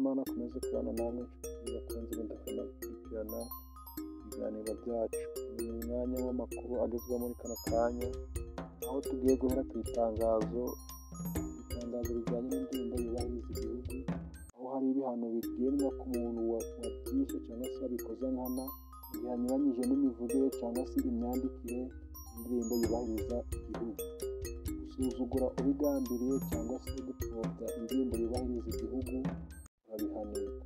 w'Imana akomeze kubana namwe inshuti bakunze mudahwema gukurikirana ibiganiro byacu. Ni umwanya w'amakuru agezweho muri kano kanya, aho tugiye guhera ku itangazo rijyanye n'indirimbo yubahiriza igihugu, aho hari ibihano bigenwa ku muntu wabyishe cyangwa se wabikoze nkana igihe anyuranyije n'imivugire cyangwa se imyandikire y'indirimbo yubahiriza igihugu. Gusuzugura ubigambiriye cyangwa se gupfobya indirimbo yubahiriza igihugu urabihanirwa.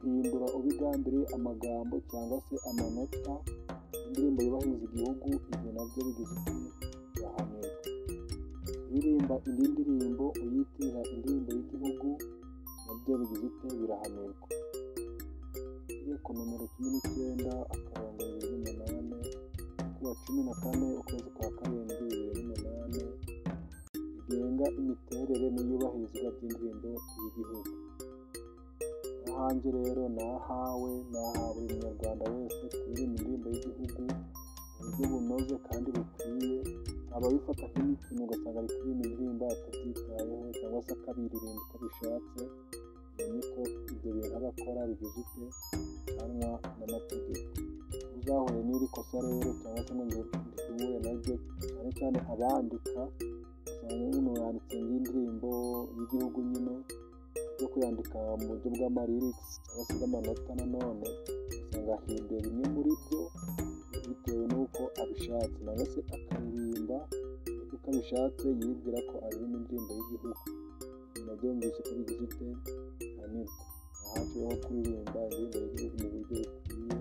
Guhindura ubigambiriye amagambo cyangwa se amanota indirimbo yubahiriza igihugu, ibyo nabyo bigize birahanirwa. Kuririmba indi ndirimbo uyitirira indirimbo y'igihugu nabyo bigize birahanirwa. Itegeko nomero 19/2008 kuwa 14 ukwezi kwa karindwi 2008 rigenga imiterere n'iyubahirizwa by'indirimbo y'igihugu. Hanze rero nahawe buri munyarwanda wese kuririmba indirimbo y'igihugu mu buryo bunoze kandi bukwiye, ababifata nk'imikino ugasanga ari kuririmba indirimbo atabyitayeho cyangwa se akabiririmba uko bishatse, umenye ko ibyo bintu aba akora bigize bihanwa n'amategeko. Uzahure n'iri kosa rero cyangwa se ngo ndihure naryo, cyane cyane abandika usanga umuntu yanditse nk'indirimbo y'igihugu nyine yo kuyandika mu buryo bw'amalirikisi cyangwa se bw'amanota, nanone usanga ahinduye bimwe muri byo bitewe n'uko abishatse, cyangwa se akaririmba uko abishatse yibwira ko aririmba indirimbo y'igihugu. Ibi nabyo mbese ko bigize bihanirwa. Ahaciweho kuririmba indirimbo y'igihugu mu buryo bukwiye